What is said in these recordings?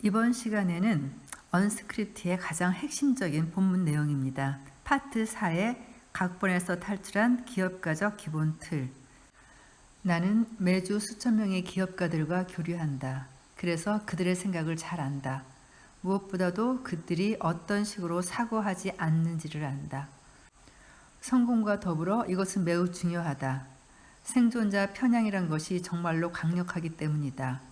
이번 시간에는 언스크립트의 가장 핵심적인 본문 내용입니다. 파트 4의 각본에서 탈출한 기업가적 기본 틀. 나는 매주 수천 명의 기업가들과 교류한다. 그래서 그들의 생각을 잘 안다. 무엇보다도 그들이 어떤 식으로 사고하지 않는지를 안다. 성공과 더불어 이것은 매우 중요하다. 생존자 편향이란 것이 정말로 강력하기 때문이다.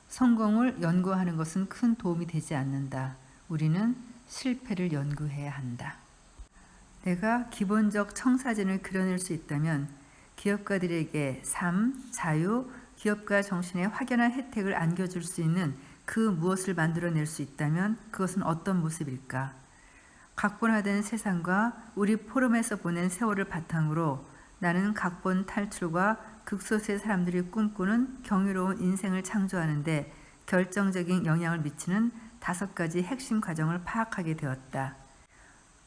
성공을 연구하는 것은 큰 도움이 되지 않는다. 우리는 실패를 연구해야 한다. 내가 기본적 청사진을 그려낼 수 있다면 기업가들에게 삶, 자유, 기업가 정신의 확연한 혜택을 안겨줄 수 있는 그 무엇을 만들어낼 수 있다면 그것은 어떤 모습일까? 각본화된 세상과 우리 포럼에서 보낸 세월을 바탕으로 나는 각본 탈출과 극소수의 사람들이 꿈꾸는 경이로운 인생을 창조하는데 결정적인 영향을 미치는 5가지 핵심 과정을 파악하게 되었다.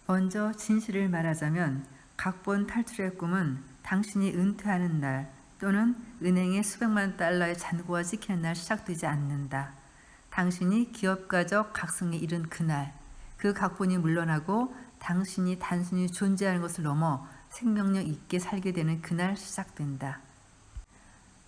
먼저 진실을 말하자면 각본 탈출의 꿈은 당신이 은퇴하는 날 또는 은행에 수백만 달러의 잔고가 찍히는 날 시작되지 않는다. 당신이 기업가적 각성에 이른 그날, 그 각본이 물러나고 당신이 단순히 존재하는 것을 넘어 생명력 있게 살게 되는 그날 시작된다.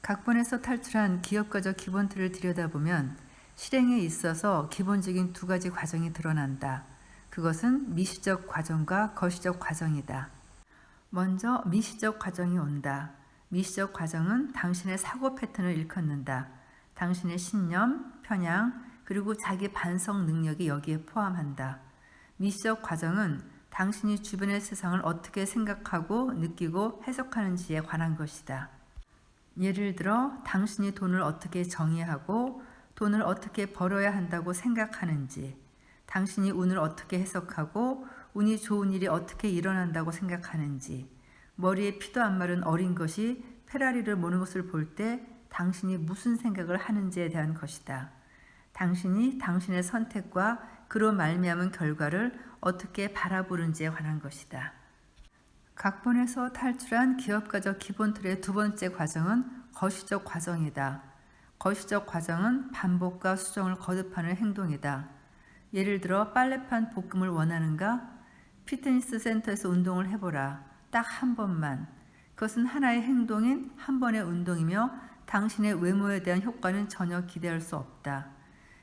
각본에서 탈출한 기업가적 기본 틀을 들여다보면 실행에 있어서 기본적인 2가지 과정이 드러난다. 그것은 미시적 과정과 거시적 과정이다. 먼저 미시적 과정이 온다. 미시적 과정은 당신의 사고 패턴을 일컫는다. 당신의 신념, 편향, 그리고 자기 반성 능력이 여기에 포함한다. 미시적 과정은 당신이 주변의 세상을 어떻게 생각하고 느끼고 해석하는지에 관한 것이다. 예를 들어 당신이 돈을 어떻게 정의하고 돈을 어떻게 벌어야 한다고 생각하는지, 당신이 운을 어떻게 해석하고 운이 좋은 일이 어떻게 일어난다고 생각하는지, 머리에 피도 안 마른 어린 것이 페라리를 모는 것을 볼 때 당신이 무슨 생각을 하는지에 대한 것이다. 당신이 당신의 선택과 그로 말미암은 결과를 어떻게 바라보는지에 관한 것이다. 각본에서 탈출한 기업가적 기본 틀의 2번째 과정은 거시적 과정이다. 거시적 과정은 반복과 수정을 거듭하는 행동이다. 예를 들어 빨래판 볶음을 원하는가? 피트니스 센터에서 운동을 해보라. 딱 한 번만. 그것은 하나의 행동인 한 번의 운동이며 당신의 외모에 대한 효과는 전혀 기대할 수 없다.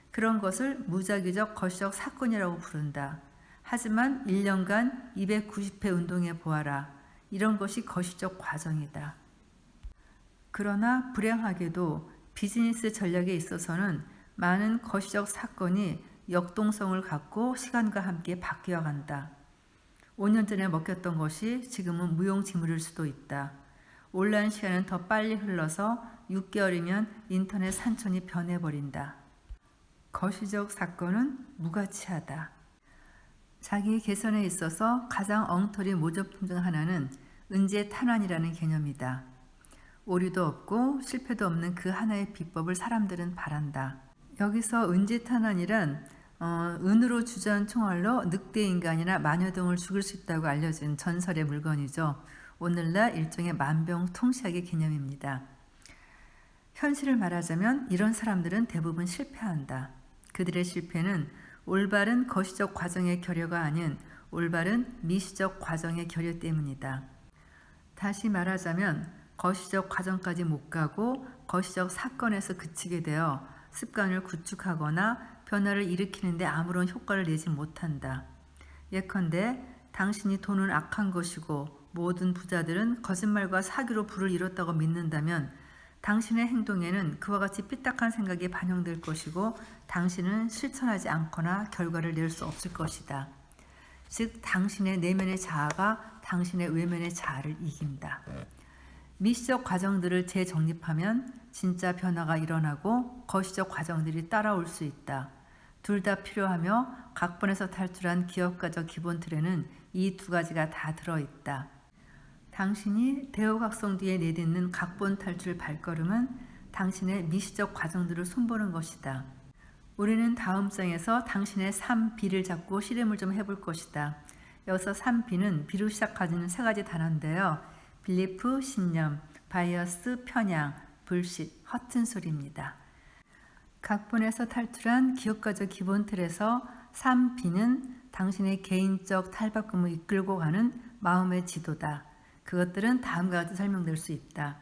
그런 것을 무작위적 거시적 사건이라고 부른다. 하지만 1년간 290회 운동해 보아라. 이런 것이 거시적 과정이다. 그러나 불행하게도 비즈니스 전략에 있어서는 많은 거시적 사건이 역동성을 갖고 시간과 함께 바뀌어 간다. 5년 전에 먹혔던 것이 지금은 무용지물일 수도 있다. 온라인 시간은 더 빨리 흘러서 6개월이면 인터넷 산천이 변해버린다. 거시적 사건은 무가치하다. 자기 개선에 있어서 가장 엉터리 모조품 중 하나는 은재 탄환이라는 개념이다. 오류도 없고 실패도 없는 그 하나의 비법을 사람들은 바란다. 여기서 은재 탄환이란 은으로 주전 총알로 늑대 인간이나 마녀 등을 죽일 수 있다고 알려진 전설의 물건이죠. 오늘날 일종의 만병통치약의 개념입니다. 현실을 말하자면 이런 사람들은 대부분 실패한다. 그들의 실패는 올바른 거시적 과정의 결여가 아닌 올바른 미시적 과정의 결여 때문이다. 다시 말하자면 거시적 과정까지 못 가고 거시적 사건에서 그치게 되어 습관을 구축하거나 변화를 일으키는데 아무런 효과를 내지 못한다. 예컨대 당신이 돈은 악한 것이고 모든 부자들은 거짓말과 사기로 부를 이뤘다고 믿는다면 당신의 행동에는 그와 같이 삐딱한 생각이 반영될 것이고 당신은 실천하지 않거나 결과를 낼 수 없을 것이다. 즉 당신의 내면의 자아가 당신의 외면의 자아를 이긴다. 미시적 과정들을 재정립하면 진짜 변화가 일어나고 거시적 과정들이 따라올 수 있다. 둘 다 필요하며 각본에서 탈출한 기업가적 기본 틀에는 이 2가지가 다 들어있다. 당신이 대우각성 뒤에 내딛는 각본 탈출 발걸음은 당신의 미시적 과정들을 손보는 것이다. 우리는 다음 장에서 당신의 3B를 잡고 실험을 좀 해볼 것이다. 여기서 3B는 B로 시작하는 3가지 단어인데요. 빌리프, 신념, 바이어스, 편향, 불신, 허튼 소리입니다. 각본에서 탈출한 기업가적 기본 틀에서 3B는 당신의 개인적 탈바꿈을 이끌고 가는 마음의 지도다. 그것들은 다음과 같이 설명될 수 있다.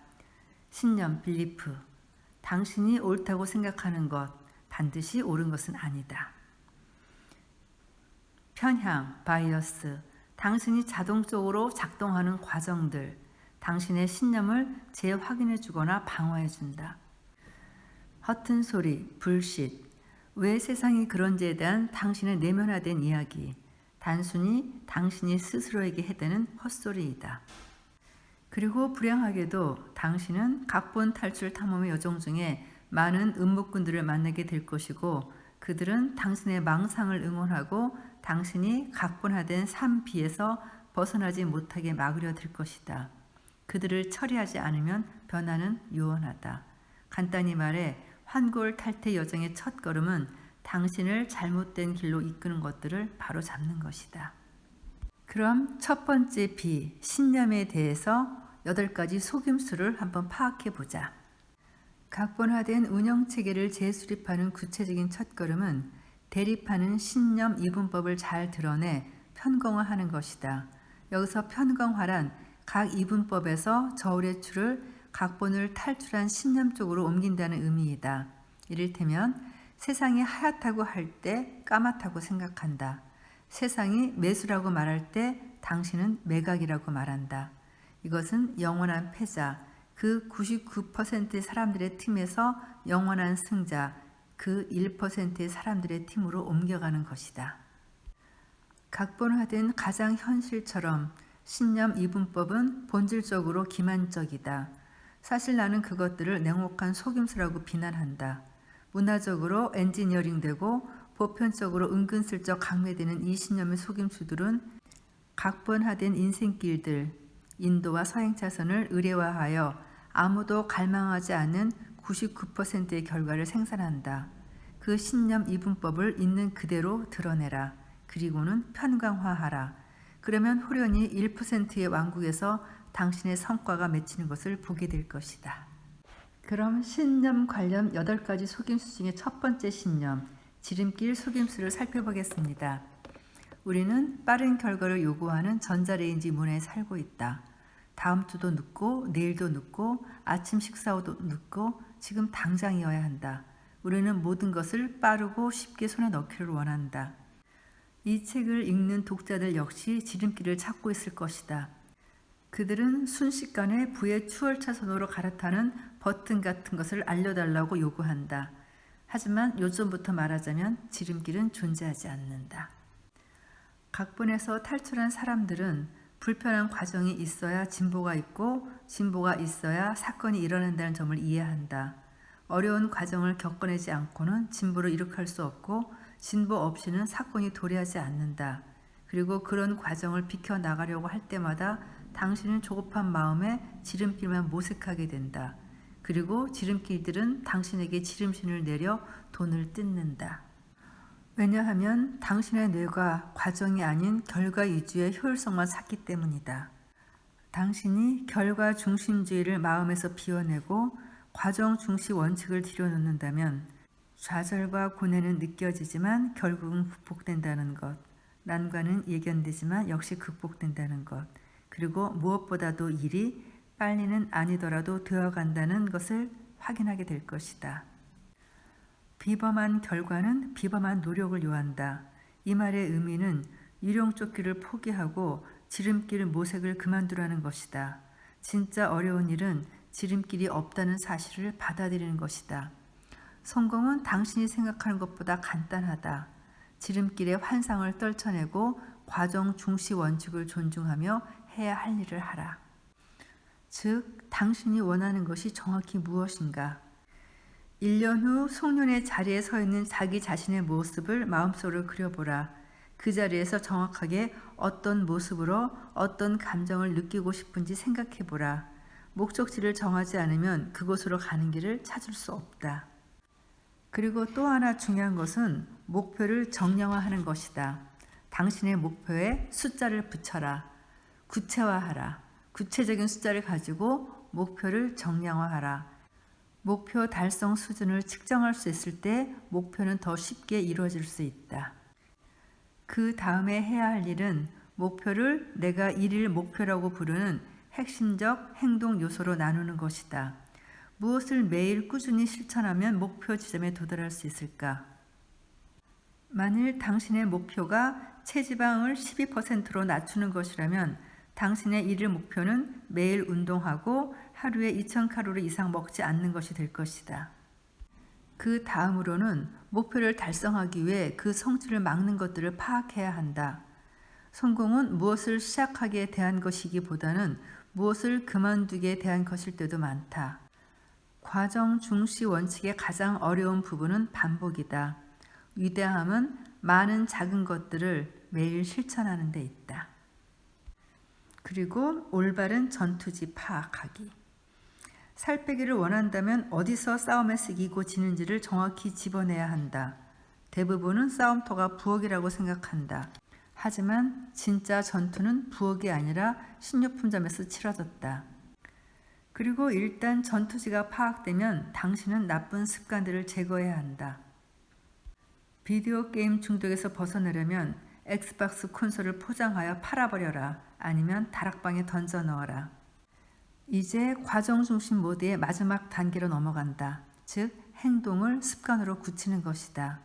신념, 빌리프. 당신이 옳다고 생각하는 것, 반드시 옳은 것은 아니다. 편향, 바이어스. 당신이 자동적으로 작동하는 과정들, 당신의 신념을 재확인해 주거나 방어해 준다. 허튼 소리, 불쉿. 왜 세상이 그런지에 대한 당신의 내면화된 이야기, 단순히 당신이 스스로에게 해대는 헛소리이다. 그리고 불행하게도 당신은 각본 탈출 탐험의 여정 중에 많은 음모꾼들을 만나게 될 것이고, 그들은 당신의 망상을 응원하고 당신이 각본화된 3B에서 벗어나지 못하게 막으려 들 것이다. 그들을 처리하지 않으면 변화는 요원하다. 간단히 말해 환골 탈퇴 여정의 첫 걸음은 당신을 잘못된 길로 이끄는 것들을 바로 잡는 것이다. 그럼 첫 번째 B, 신념에 대해서 8가지 속임수를 한번 파악해 보자. 각본화된 운영체계를 재수립하는 구체적인 첫걸음은 대립하는 신념 이분법을 잘 드러내 편광화하는 것이다. 여기서 편광화란 각 이분법에서 저울의 줄을 각본을 탈출한 신념 쪽으로 옮긴다는 의미이다. 이를테면 세상이 하얗다고 할 때 까맣다고 생각한다. 세상이 매수라고 말할 때 당신은 매각이라고 말한다. 이것은 영원한 패자, 그 99%의 사람들의 팀에서 영원한 승자, 그 1%의 사람들의 팀으로 옮겨가는 것이다. 각본화된 가상 현실처럼 신념 이분법은 본질적으로 기만적이다. 사실 나는 그것들을 냉혹한 속임수라고 비난한다. 문화적으로 엔지니어링되고 보편적으로 은근슬쩍 강매되는 이 신념의 속임수들은 각본화된 인생길들, 인도와 서행 차선을 의례화하여 아무도 갈망하지 않는 99%의 결과를 생산한다. 그 신념 이분법을 있는 그대로 드러내라. 그리고는 편광화하라. 그러면 호련히 1%의 왕국에서 당신의 성과가 맺히는 것을 보게 될 것이다. 그럼 신념 관련 8가지 속임수 중에 첫 번째 신념, 지름길 속임수를 살펴보겠습니다. 우리는 빠른 결과를 요구하는 전자레인지 문화에 살고 있다. 다음 주도 늦고 내일도 늦고 아침 식사 후도 늦고 지금 당장이어야 한다. 우리는 모든 것을 빠르고 쉽게 손에 넣기를 원한다. 이 책을 읽는 독자들 역시 지름길을 찾고 있을 것이다. 그들은 순식간에 부의 추월차선으로 갈아타는 버튼 같은 것을 알려달라고 요구한다. 하지만 요즘부터 말하자면 지름길은 존재하지 않는다. 각본에서 탈출한 사람들은 불편한 과정이 있어야 진보가 있고 진보가 있어야 사건이 일어난다는 점을 이해한다. 어려운 과정을 겪어내지 않고는 진보를 이룩할 수 없고 진보 없이는 사건이 도래하지 않는다. 그리고 그런 과정을 비켜나가려고 할 때마다 당신은 조급한 마음에 지름길만 모색하게 된다. 그리고 지름길들은 당신에게 지름신을 내려 돈을 뜯는다. 왜냐하면 당신의 뇌가 과정이 아닌 결과 위주의 효율성만 찾기 때문이다. 당신이 결과 중심주의를 마음에서 비워내고 과정 중시 원칙을 들여놓는다면 좌절과 고뇌는 느껴지지만 결국은 극복된다는 것, 난관은 예견되지만 역시 극복된다는 것, 그리고 무엇보다도 일이 빨리는 아니더라도 되어간다는 것을 확인하게 될 것이다. 비범한 결과는 비범한 노력을 요한다. 이 말의 의미는 유령쫓기를 포기하고 지름길 모색을 그만두라는 것이다. 진짜 어려운 일은 지름길이 없다는 사실을 받아들이는 것이다. 성공은 당신이 생각하는 것보다 간단하다. 지름길의 환상을 떨쳐내고 과정 중시 원칙을 존중하며 해야 할 일을 하라. 즉, 당신이 원하는 것이 정확히 무엇인가? 1년 후 송년회 자리에 서 있는 자기 자신의 모습을 마음속으로 그려보라. 그 자리에서 정확하게 어떤 모습으로 어떤 감정을 느끼고 싶은지 생각해보라. 목적지를 정하지 않으면 그곳으로 가는 길을 찾을 수 없다. 그리고 또 하나 중요한 것은 목표를 정량화하는 것이다. 당신의 목표에 숫자를 붙여라. 구체화하라. 구체적인 숫자를 가지고 목표를 정량화하라. 목표 달성 수준을 측정할 수 있을 때 목표는 더 쉽게 이루어질 수 있다. 그 다음에 해야 할 일은 목표를 내가 일일 목표라고 부르는 핵심적 행동 요소로 나누는 것이다. 무엇을 매일 꾸준히 실천하면 목표 지점에 도달할 수 있을까? 만일 당신의 목표가 체지방을 12%로 낮추는 것이라면 당신의 일일 목표는 매일 운동하고 하루에 2000칼로리 이상 먹지 않는 것이 될 것이다. 그 다음으로는 목표를 달성하기 위해 그 성취를 막는 것들을 파악해야 한다. 성공은 무엇을 시작하기에 대한 것이기보다는 무엇을 그만두기에 대한 것일 때도 많다. 과정 중시 원칙의 가장 어려운 부분은 반복이다. 위대함은 많은 작은 것들을 매일 실천하는 데 있다. 그리고 올바른 전투지 파악하기. 살 빼기를 원한다면 어디서 싸움에서 이기고 지는지를 정확히 집어내야 한다. 대부분은 싸움터가 부엌이라고 생각한다. 하지만 진짜 전투는 부엌이 아니라 식료품점에서 치러졌다. 그리고 일단 전투지가 파악되면 당신은 나쁜 습관들을 제거해야 한다. 비디오 게임 중독에서 벗어나려면 엑스박스 콘솔을 포장하여 팔아버려라. 아니면 다락방에 던져 넣어라. 이제 과정 중심 모드의 마지막 단계로 넘어간다. 즉 행동을 습관으로 굳히는 것이다.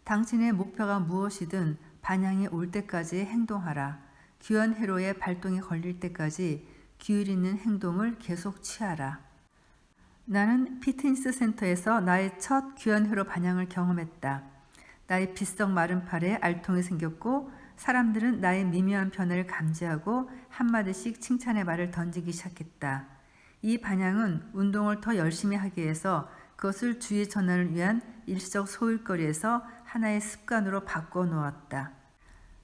당신의 목표가 무엇이든 반향이 올 때까지 행동하라. 귀한 회로의 발동이 걸릴 때까지 규율 있는 행동을 계속 취하라. 나는 피트니스 센터에서 나의 첫 귀한 회로 반향을 경험했다. 나의 비석 마른 팔에 알통이 생겼고 사람들은 나의 미묘한 변화를 감지하고 한마디씩 칭찬의 말을 던지기 시작했다. 이 반향은 운동을 더 열심히 하기 위해서 그것을 주의 전환을 위한 일시적 소일거리에서 하나의 습관으로 바꿔 놓았다.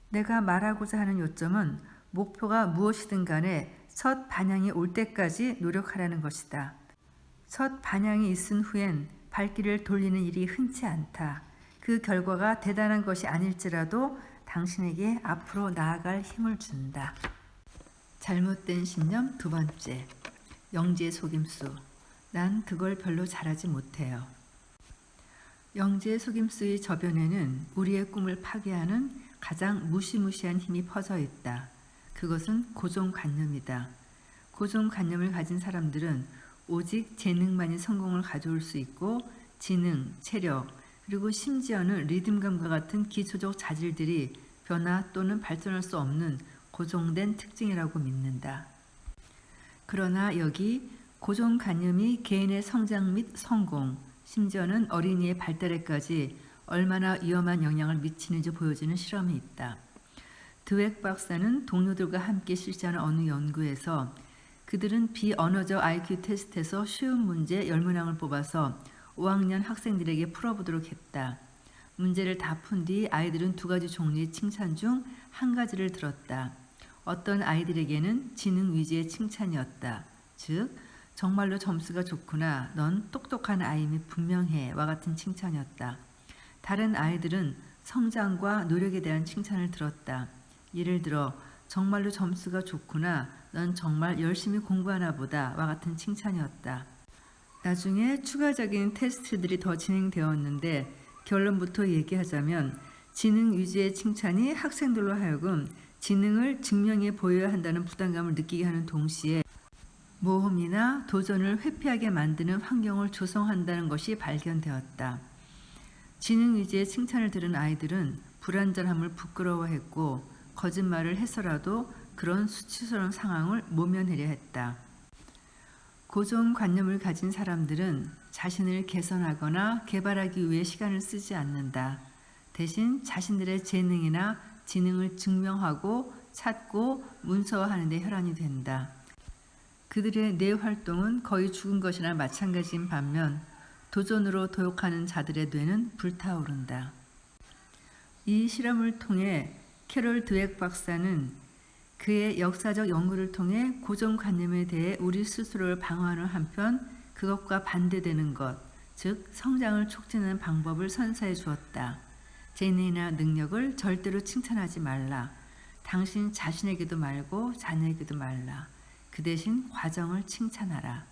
내가 말하고자 하는 요점은 목표가 무엇이든 간에 첫 반향이 올 때까지 노력하라는 것이다. 첫 반향이 있은 후엔 발길을 돌리는 일이 흔치 않다. 그 결과가 대단한 것이 아닐지라도 당신에게 앞으로 나아갈 힘을 준다. 잘못된 신념 두 번째. 영지의 속임수. 난 그걸 별로 잘하지 못해요. 영지의 속임수의 저변에는 우리의 꿈을 파괴하는 가장 무시무시한 힘이 퍼져 있다. 그것은 고정관념이다. 고정관념을 가진 사람들은 오직 재능만이 성공을 가져올 수 있고 지능, 체력, 그리고 심지어는 리듬감과 같은 기초적 자질들이 변화 또는 발전할 수 없는 고정된 특징이라고 믿는다. 그러나 여기 고정관념이 개인의 성장 및 성공, 심지어는 어린이의 발달에까지 얼마나 위험한 영향을 미치는지 보여주는 실험이 있다. 드웩 박사는 동료들과 함께 실시하는 어느 연구에서 그들은 비언어적 IQ 테스트에서 쉬운 문제 10문항을 뽑아서 5학년 학생들에게 풀어보도록 했다. 문제를 다 푼 뒤 아이들은 두 가지 종류의 칭찬 중 한 가지를 들었다. 어떤 아이들에게는 지능 위주의 칭찬이었다. 즉, 정말로 점수가 좋구나, 넌 똑똑한 아이임이 분명해 와 같은 칭찬이었다. 다른 아이들은 성장과 노력에 대한 칭찬을 들었다. 예를 들어 정말로 점수가 좋구나, 넌 정말 열심히 공부하나 보다 와 같은 칭찬이었다. 나중에 추가적인 테스트들이 더 진행되었는데 결론부터 얘기하자면 지능 위주의 칭찬이 학생들로 하여금 지능을 증명해 보여야 한다는 부담감을 느끼게 하는 동시에 모험이나 도전을 회피하게 만드는 환경을 조성한다는 것이 발견되었다. 지능 위주의 칭찬을 들은 아이들은 불완전함을 부끄러워했고 거짓말을 해서라도 그런 수치스러운 상황을 모면하려 했다. 고정관념을 가진 사람들은 자신을 개선하거나 개발하기 위해 시간을 쓰지 않는다. 대신 자신들의 재능이나 지능을 증명하고 찾고 문서화하는 데 혈안이 된다. 그들의 뇌 활동은 거의 죽은 것이나 마찬가지인 반면 도전으로 도욕하는 자들의 뇌는 불타오른다. 이 실험을 통해 캐롤 드웩 박사는 그의 역사적 연구를 통해 고정관념에 대해 우리 스스로를 방어하는 한편 그것과 반대되는 것, 즉 성장을 촉진하는 방법을 선사해 주었다. 재능이나 능력을 절대로 칭찬하지 말라. 당신 자신에게도 말고 자녀에게도 말라. 그 대신 과정을 칭찬하라.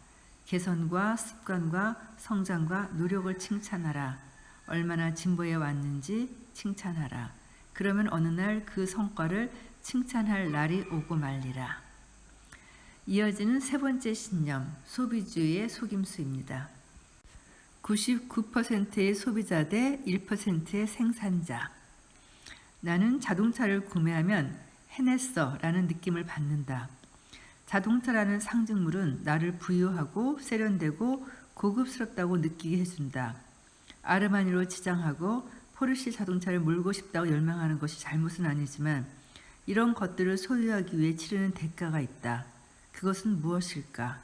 개선과 습관과 성장과 노력을 칭찬하라. 얼마나 진보해 왔는지 칭찬하라. 그러면 어느 날 그 성과를 칭찬할 날이 오고 말리라. 이어지는 세 번째 신념, 소비주의의 속임수입니다. 99%의 소비자 대 1%의 생산자. 나는 자동차를 구매하면 해냈어 라는 느낌을 받는다. 자동차라는 상징물은 나를 부유하고 세련되고 고급스럽다고 느끼게 해준다. 아르마니로 치장하고 포르쉐 자동차를 몰고 싶다고 열망하는 것이 잘못은 아니지만 이런 것들을 소유하기 위해 치르는 대가가 있다. 그것은 무엇일까?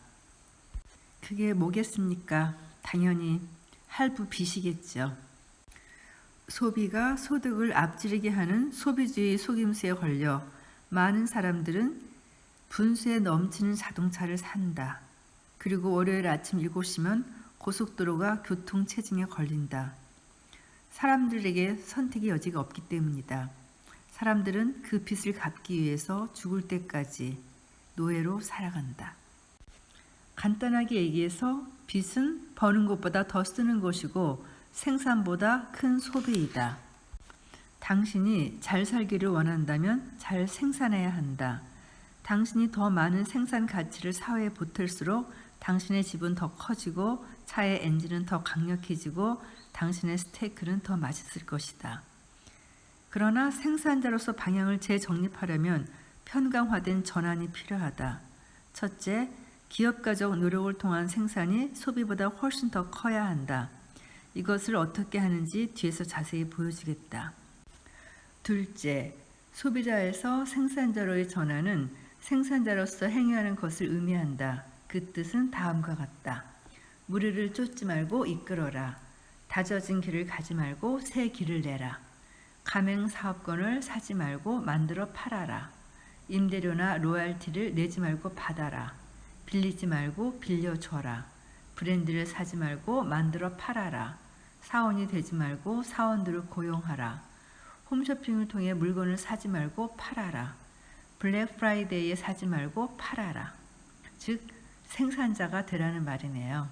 그게 뭐겠습니까? 당연히 할부 빚이겠죠. 소비가 소득을 앞지르게 하는 소비주의 속임수에 걸려 많은 사람들은 분수에 넘치는 자동차를 산다. 그리고 월요일 아침 7시면 고속도로가 교통체증에 걸린다. 사람들에게 선택의 여지가 없기 때문이다. 사람들은 그 빚을 갚기 위해서 죽을 때까지 노예로 살아간다. 간단하게 얘기해서 빚은 버는 것보다 더 쓰는 것이고 생산보다 큰 소비이다. 당신이 잘 살기를 원한다면 잘 생산해야 한다. 당신이 더 많은 생산 가치를 사회에 보탤수록 당신의 집은 더 커지고 차의 엔진은 더 강력해지고 당신의 스테이크는 더 맛있을 것이다. 그러나 생산자로서 방향을 재정립하려면 편강화된 전환이 필요하다. 첫째, 기업가적 노력을 통한 생산이 소비보다 훨씬 더 커야 한다. 이것을 어떻게 하는지 뒤에서 자세히 보여주겠다. 둘째, 소비자에서 생산자로의 전환은 생산자로서 행위하는 것을 의미한다. 그 뜻은 다음과 같다. 무리를 쫓지 말고 이끌어라. 다져진 길을 가지 말고 새 길을 내라. 가맹 사업권을 사지 말고 만들어 팔아라. 임대료나 로얄티를 내지 말고 받아라. 빌리지 말고 빌려줘라. 브랜드를 사지 말고 만들어 팔아라. 사원이 되지 말고 사원들을 고용하라. 홈쇼핑을 통해 물건을 사지 말고 팔아라. 블랙 프라이데이에 사지 말고 팔아라. 즉 생산자가 되라는 말이네요.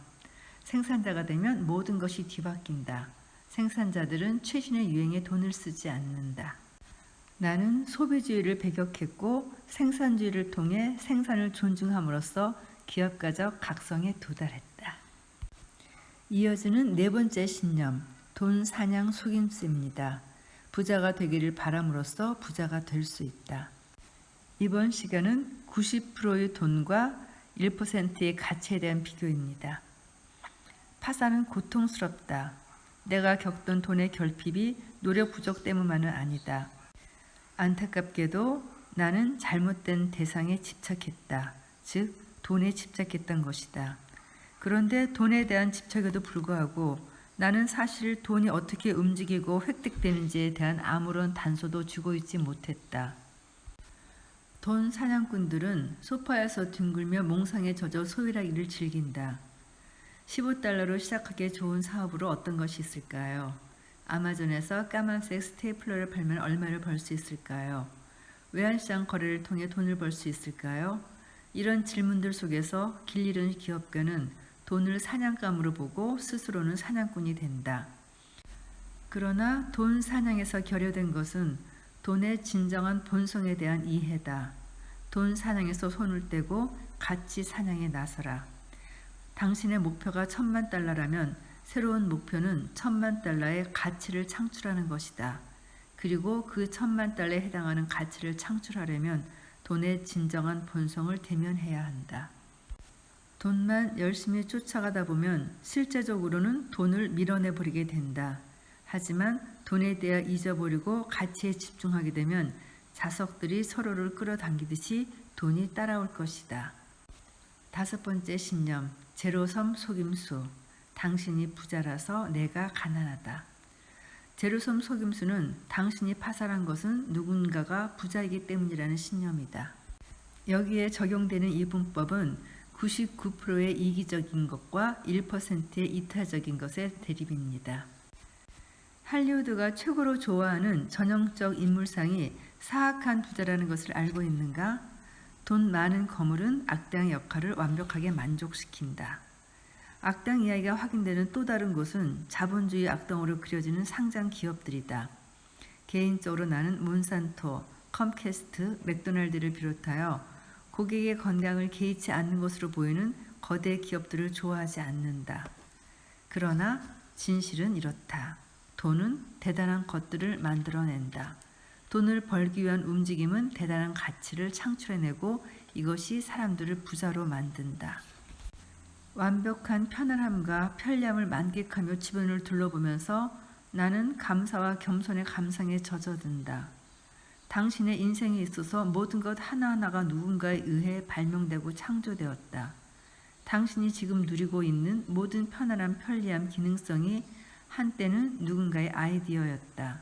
생산자가 되면 모든 것이 뒤바뀐다. 생산자들은 최신의 유행에 돈을 쓰지 않는다. 나는 소비주의를 배격했고 생산주의를 통해 생산을 존중함으로써 기업가적 각성에 도달했다. 이어지는 네 번째 신념, 돈 사냥 속임수입니다. 부자가 되기를 바람으로써 부자가 될 수 있다. 이번 시간은 90%의 돈과 1%의 가치에 대한 비교입니다. 파산은 고통스럽다. 내가 겪던 돈의 결핍이 노력 부족 때문만은 아니다. 안타깝게도 나는 잘못된 대상에 집착했다. 즉 돈에 집착했던 것이다. 그런데 돈에 대한 집착에도 불구하고 나는 사실 돈이 어떻게 움직이고 획득되는지에 대한 아무런 단서도 주고 있지 못했다. 돈 사냥꾼들은 소파에서 뒹굴며 몽상에 젖어 소일하기를 즐긴다. 15달러로 시작하기에 좋은 사업으로 어떤 것이 있을까요? 아마존에서 까만색 스테이플러를 팔면 얼마를 벌 수 있을까요? 외환시장 거래를 통해 돈을 벌 수 있을까요? 이런 질문들 속에서 길 잃은 기업가는 돈을 사냥감으로 보고 스스로는 사냥꾼이 된다. 그러나 돈 사냥에서 결여된 것은 돈의 진정한 본성에 대한 이해다. 돈 사냥에서 손을 떼고 가치 사냥에 나서라. 당신의 목표가 1000만 달러라면 새로운 목표는 1000만 달러의 가치를 창출하는 것이다. 그리고 그 1000만 달러에 해당하는 가치를 창출하려면 돈의 진정한 본성을 대면해야 한다. 돈만 열심히 쫓아가다 보면 실제적으로는 돈을 밀어내버리게 된다. 하지만 돈에 대해 잊어버리고 가치에 집중하게 되면 자석들이 서로를 끌어당기듯이 돈이 따라올 것이다. 다섯 번째 신념, 제로섬 속임수. 당신이 부자라서 내가 가난하다. 제로섬 속임수는 당신이 파산한 것은 누군가가 부자이기 때문이라는 신념이다. 여기에 적용되는 이 문법은 99%의 이기적인 것과 1%의 이타적인 것의 대립입니다. 할리우드가 최고로 좋아하는 전형적 인물상이 사악한 부자라는 것을 알고 있는가? 돈 많은 거물은 악당의 역할을 완벽하게 만족시킨다. 악당 이야기가 확인되는 또 다른 곳은 자본주의 악당으로 그려지는 상장 기업들이다. 개인적으로 나는 몬산토, 컴캐스트, 맥도날드를 비롯하여 고객의 건강을 개의치 않는 것으로 보이는 거대 기업들을 좋아하지 않는다. 그러나 진실은 이렇다. 돈은 대단한 것들을 만들어낸다. 돈을 벌기 위한 움직임은 대단한 가치를 창출해내고 이것이 사람들을 부자로 만든다. 완벽한 편안함과 편리함을 만끽하며 주변을 둘러보면서 나는 감사와 겸손의 감상에 젖어든다. 당신의 인생에 있어서 모든 것 하나하나가 누군가에 의해 발명되고 창조되었다. 당신이 지금 누리고 있는 모든 편안함, 편리함, 기능성이 한때는 누군가의 아이디어였다.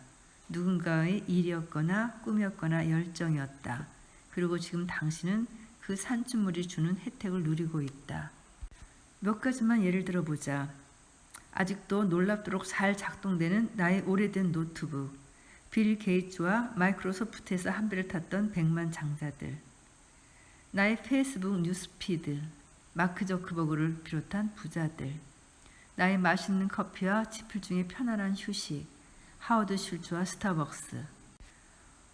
누군가의 일이었거나 꿈이었거나 열정이었다. 그리고 지금 당신은 그 산출물이 주는 혜택을 누리고 있다. 몇 가지만 예를 들어보자. 아직도 놀랍도록 잘 작동되는 나의 오래된 노트북, 빌 게이츠와 마이크로소프트에서 한 배를 탔던 100만 장자들, 나의 페이스북 뉴스피드, 마크 저크버그를 비롯한 부자들, 나의 맛있는 커피와 지필 중에 편안한 휴식, 하워드 슐츠와 스타벅스.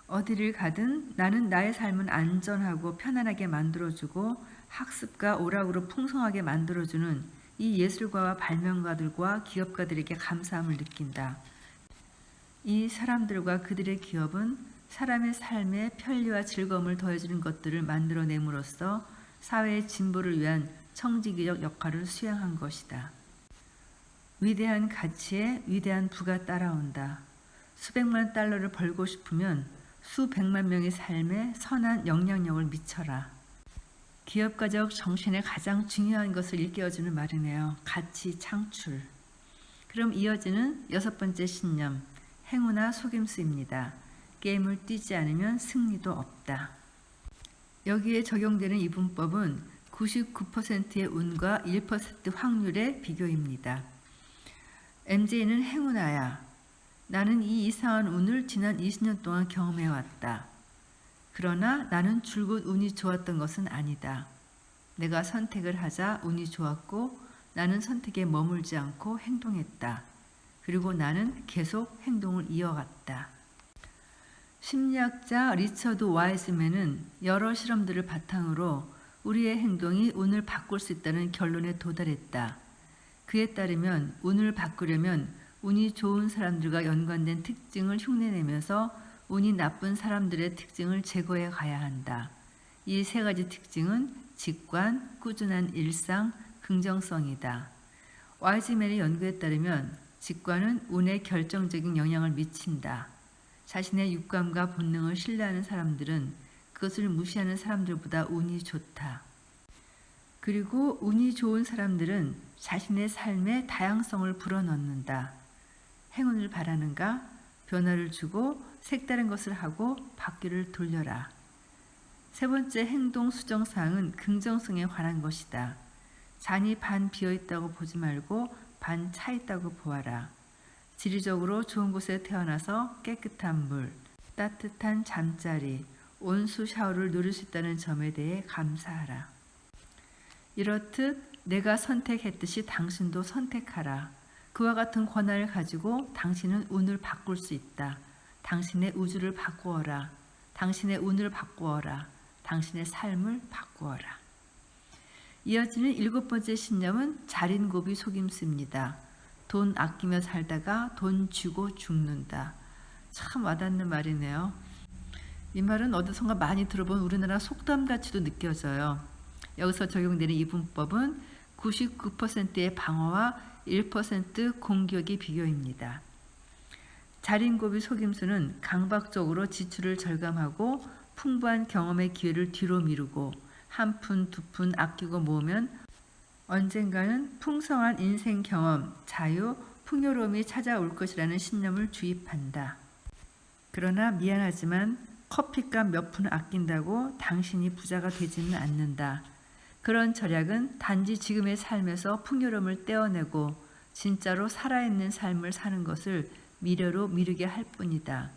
어디를 가든 나는 나의 삶은 안전하고 편안하게 만들어주고 학습과 오락으로 풍성하게 만들어주는 이 예술가와 발명가들과 기업가들에게 감사함을 느낀다. 이 사람들과 그들의 기업은 사람의 삶에 편리와 즐거움을 더해주는 것들을 만들어냄으로써 사회의 진보를 위한 청지기적 역할을 수행한 것이다. 위대한 가치에 위대한 부가 따라온다. 수백만 달러를 벌고 싶으면 수백만 명의 삶에 선한 영향력을 미쳐라. 기업가적 정신의 가장 중요한 것을 일깨워주는 말이네요. 가치 창출. 그럼 이어지는 6번째 신념, 행운아 속임수입니다. 게임을 뛰지 않으면 승리도 없다. 여기에 적용되는 이 문법은 99%의 운과 1% 확률의 비교입니다. MJ는 행운아야. 나는 이 이상한 운을 지난 20년 동안 경험해왔다. 그러나 나는 줄곧 운이 좋았던 것은 아니다. 내가 선택을 하자 운이 좋았고 나는 선택에 머물지 않고 행동했다. 그리고 나는 계속 행동을 이어갔다. 심리학자 리처드 와이즈맨은 여러 실험들을 바탕으로 우리의 행동이 운을 바꿀 수 있다는 결론에 도달했다. 그에 따르면 운을 바꾸려면 운이 좋은 사람들과 연관된 특징을 흉내내면서 운이 나쁜 사람들의 특징을 제거해 가야 한다. 이 세 가지 특징은 직관, 꾸준한 일상, 긍정성이다. 와이즈맨의 연구에 따르면 직관은 운에 결정적인 영향을 미친다. 자신의 육감과 본능을 신뢰하는 사람들은 그것을 무시하는 사람들보다 운이 좋다. 그리고 운이 좋은 사람들은 자신의 삶에 다양성을 불어넣는다. 행운을 바라는가? 변화를 주고 색다른 것을 하고 바퀴를 돌려라. 세 번째 행동 수정사항은 긍정성에 관한 것이다. 잔이 반 비어있다고 보지 말고 반 차있다고 보아라. 지리적으로 좋은 곳에 태어나서 깨끗한 물, 따뜻한 잠자리, 온수 샤워를 누릴 수 있다는 점에 대해 감사하라. 이렇듯 내가 선택했듯이 당신도 선택하라. 그와 같은 권한을 가지고 당신은 운을 바꿀 수 있다. 당신의 우주를 바꾸어라. 당신의 운을 바꾸어라. 당신의 삶을 바꾸어라. 이어지는 7번째 신념은 자린고비 속임수입니다. 돈 아끼며 살다가 돈 주고 죽는다. 참 와닿는 말이네요. 이 말은 어디선가 많이 들어본 우리나라 속담같이도 느껴져요. 여기서 적용되는 이 문법은 99%의 방어와 1% 공격의 비교입니다. 자린고비 속임수는 강박적으로 지출을 절감하고 풍부한 경험의 기회를 뒤로 미루고 한 푼, 두 푼 아끼고 모으면 언젠가는 풍성한 인생 경험, 자유, 풍요로움이 찾아올 것이라는 신념을 주입한다. 그러나 미안하지만 커피값 몇 푼 아낀다고 당신이 부자가 되지는 않는다. 그런 절약은 단지 지금의 삶에서 풍요로움을 떼어내고 진짜로 살아있는 삶을 사는 것을 미래로 미루게 할 뿐이다.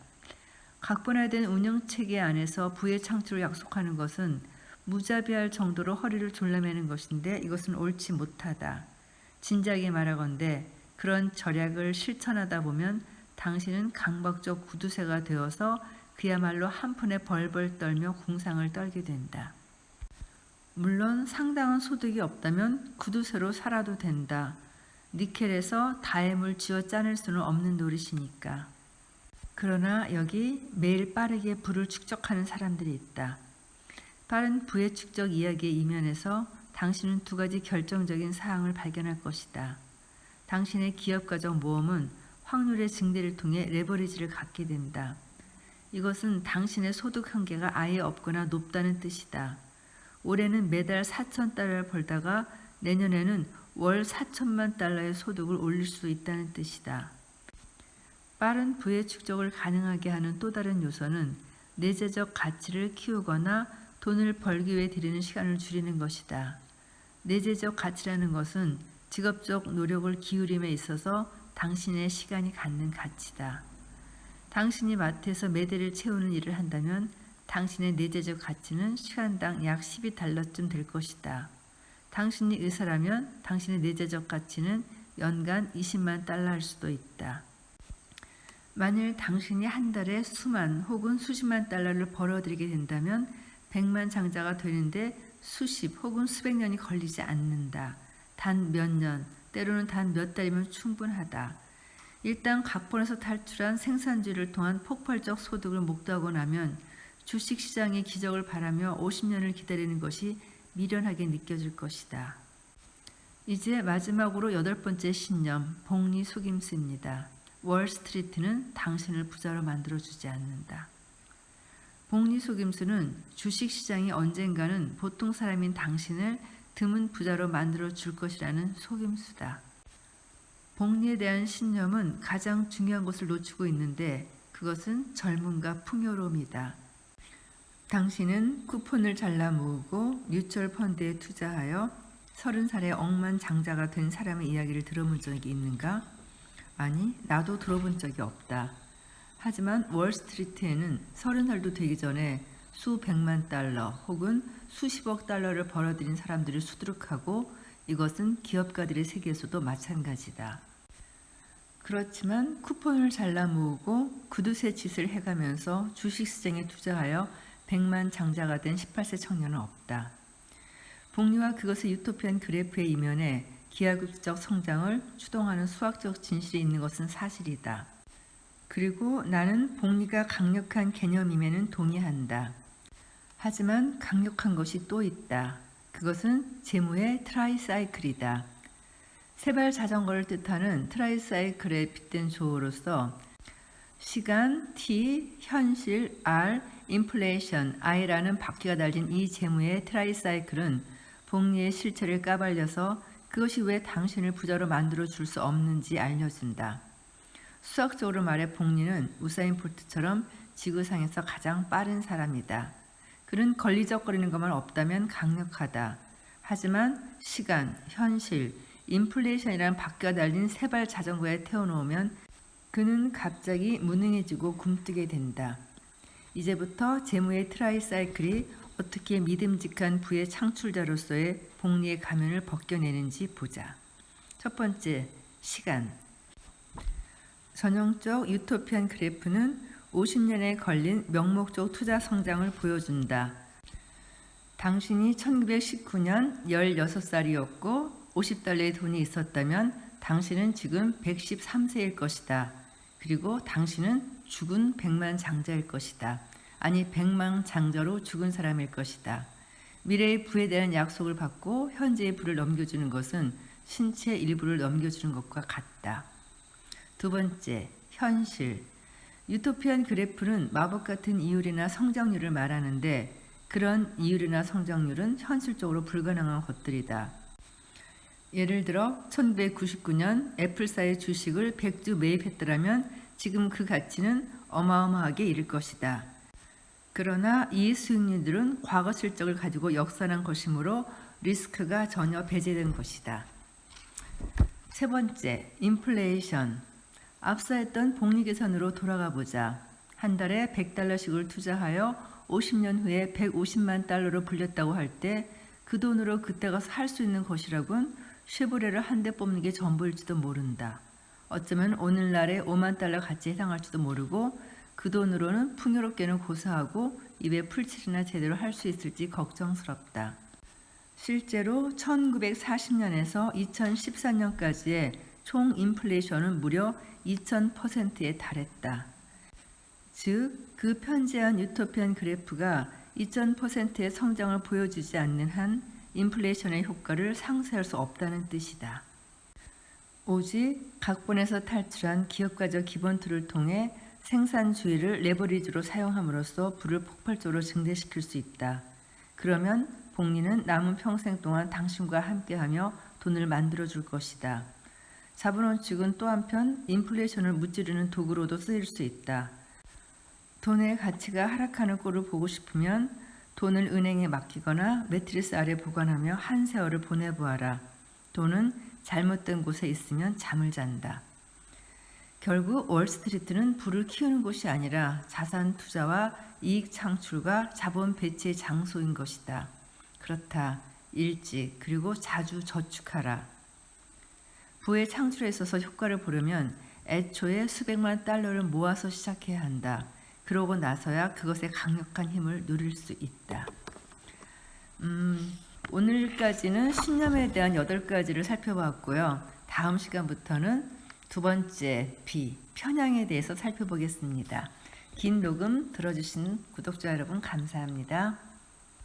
각본화된 운영체계 안에서 부의 창출을 약속하는 것은 무자비할 정도로 허리를 졸라매는 것인데 이것은 옳지 못하다. 진작에 말하건대 그런 절약을 실천하다 보면 당신은 강박적 구두쇠가 되어서 그야말로 한푼에 벌벌 떨며 궁상을 떨게 된다. 물론 상당한 소득이 없다면 구두쇠로 살아도 된다. 니켈에서 다임을 쥐어 짜낼 수는 없는 노릇이니까. 그러나 여기 매일 빠르게 부를 축적하는 사람들이 있다. 빠른 부의 축적 이야기의 이면에서 당신은 두 가지 결정적인 사항을 발견할 것이다. 당신의 기업가적 모험은 확률의 증대를 통해 레버리지를 갖게 된다. 이것은 당신의 소득 한계가 아예 없거나 높다는 뜻이다. 올해는 매달 4,000달러를 벌다가 내년에는 월 4천만 달러의 소득을 올릴 수 있다는 뜻이다. 빠른 부의 축적을 가능하게 하는 또 다른 요소는 내재적 가치를 키우거나 돈을 벌기 위해 들이는 시간을 줄이는 것이다. 내재적 가치라는 것은 직업적 노력을 기울임에 있어서 당신의 시간이 갖는 가치다. 당신이 마트에서 매대를 채우는 일을 한다면 당신의 내재적 가치는 시간당 약 12달러쯤 될 것이다. 당신이 의사라면 당신의 내재적 가치는 연간 20만 달러 할 수도 있다. 만일 당신이 한 달에 수만 혹은 수십만 달러를 벌어들이게 된다면 100만 장자가 되는데 수십 혹은 수백 년이 걸리지 않는다. 단 몇 년, 때로는 단 몇 달이면 충분하다. 일단 각본에서 탈출한 생산주의를 통한 폭발적 소득을 목도하고 나면 주식시장의 기적을 바라며 50년을 기다리는 것이 미련하게 느껴질 것이다. 이제 마지막으로 8번째 신념, 복리 속임수입니다. 월스트리트는 당신을 부자로 만들어주지 않는다. 복리 속임수는 주식시장이 언젠가는 보통 사람인 당신을 드문 부자로 만들어줄 것이라는 속임수다. 복리에 대한 신념은 가장 중요한 것을 놓치고 있는데 그것은 젊음과 풍요로움이다. 당신은 쿠폰을 잘라 모으고 뮤추얼 펀드에 투자하여 30살에 억만장자가 된 사람의 이야기를 들어본 적이 있는가? 아니, 나도 들어본 적이 없다. 하지만 월스트리트에는 30살도 되기 전에 수백만 달러 혹은 수십억 달러를 벌어들인 사람들이 수두룩하고 이것은 기업가들의 세계에서도 마찬가지다. 그렇지만 쿠폰을 잘라 모으고 구두쇠 짓을 해가면서 주식시장에 투자하여 100만 장자가 된 18세 청년은 없다. 복리와 그것의 유토피안 그래프의 이면에 기하급수적 성장을 추동하는 수학적 진실이 있는 것은 사실이다. 그리고 나는 복리가 강력한 개념임에는 동의한다. 하지만 강력한 것이 또 있다. 그것은 재무의 트라이사이클이다. 세발 자전거를 뜻하는 트라이사이클에 빗댄 조어로서 시간, t, 현실, r, 인플레이션, i라는 바퀴가 달린 이 재무의 트라이사이클은 복리의 실체를 까발려서 그것이 왜 당신을 부자로 만들어 줄 수 없는지 알려준다. 수학적으로 말해 복리는 우사인 볼트처럼 지구상에서 가장 빠른 사람이다. 그는 걸리적거리는 것만 없다면 강력하다. 하지만 시간, 현실, 인플레이션이라는 바퀴가 달린 세발 자전거에 태워놓으면 그는 갑자기 무능해지고 굼뜨게 된다. 이제부터 재무의 트라이사이클이 어떻게 믿음직한 부의 창출자로서의 복리의 가면을 벗겨내는지 보자. 첫 번째, 시간. 전형적 유토피안 그래프는 50년에 걸린 명목적 투자 성장을 보여준다. 당신이 1919년 16살이었고 50달러의 돈이 있었다면 당신은 지금 113세일 것이다. 그리고 당신은 죽은 100만 장자일 것이다. 아니 100만 장자로 죽은 사람일 것이다. 미래의 부에 대한 약속을 받고 현재의 부를 넘겨주는 것은 신체 일부를 넘겨주는 것과 같다. 두 번째, 현실. 유토피안 그래프는 마법 같은 이율이나 성장률을 말하는데 그런 이율이나 성장률은 현실적으로 불가능한 것들이다. 예를 들어 1999년 애플사의 주식을 100주 매입했더라면 지금 그 가치는 어마어마하게 이를 것이다. 그러나 이 수익률들은 과거 실적을 가지고 역산한 것이므로 리스크가 전혀 배제된 것이다. 세 번째, 인플레이션. 앞서 했던 복리계산으로 돌아가 보자. 한 달에 100달러씩을 투자하여 50년 후에 150만 달러로 불렸다고 할 때 그 돈으로 그때 가서 할 수 있는 것이라곤 쉐보레를 한 대 뽑는 게 전부일지도 모른다. 어쩌면 오늘날의 5만 달러 가치에 해당할지도 모르고 그 돈으로는 풍요롭게는 고사하고 입에 풀칠이나 제대로 할 수 있을지 걱정스럽다. 실제로 1940년에서 2014년까지의 총 인플레이션은 무려 2000%에 달했다. 즉, 그 편지한 유토피안 그래프가 2000%의 성장을 보여주지 않는 한 인플레이션의 효과를 상쇄할 수 없다는 뜻이다. 오직 각본에서 탈출한 기업가적 기본 툴을 통해 생산주의를 레버리지로 사용함으로써 부를 폭발적으로 증대시킬 수 있다. 그러면 복리는 남은 평생 동안 당신과 함께하며 돈을 만들어줄 것이다. 자본원칙은 또 한편 인플레이션을 무찌르는 도구로도 쓰일 수 있다. 돈의 가치가 하락하는 꼴을 보고 싶으면 돈을 은행에 맡기거나 매트리스 아래 보관하며 한 세월을 보내보아라. 돈은 잘못된 곳에 있으면 잠을 잔다. 결국 월스트리트는 부를 키우는 곳이 아니라 자산 투자와 이익 창출과 자본 배치의 장소인 것이다. 그렇다. 일찍 그리고 자주 저축하라. 부의 창출에 있어서 효과를 보려면 애초에 수백만 달러를 모아서 시작해야 한다. 그러고 나서야 그것의 강력한 힘을 누릴 수 있다. 오늘까지는 신념에 대한 8가지를 살펴봤고요. 다음 시간부터는 두 번째 편향에 대해서 살펴보겠습니다. 긴 녹음 들어주신 구독자 여러분 감사합니다.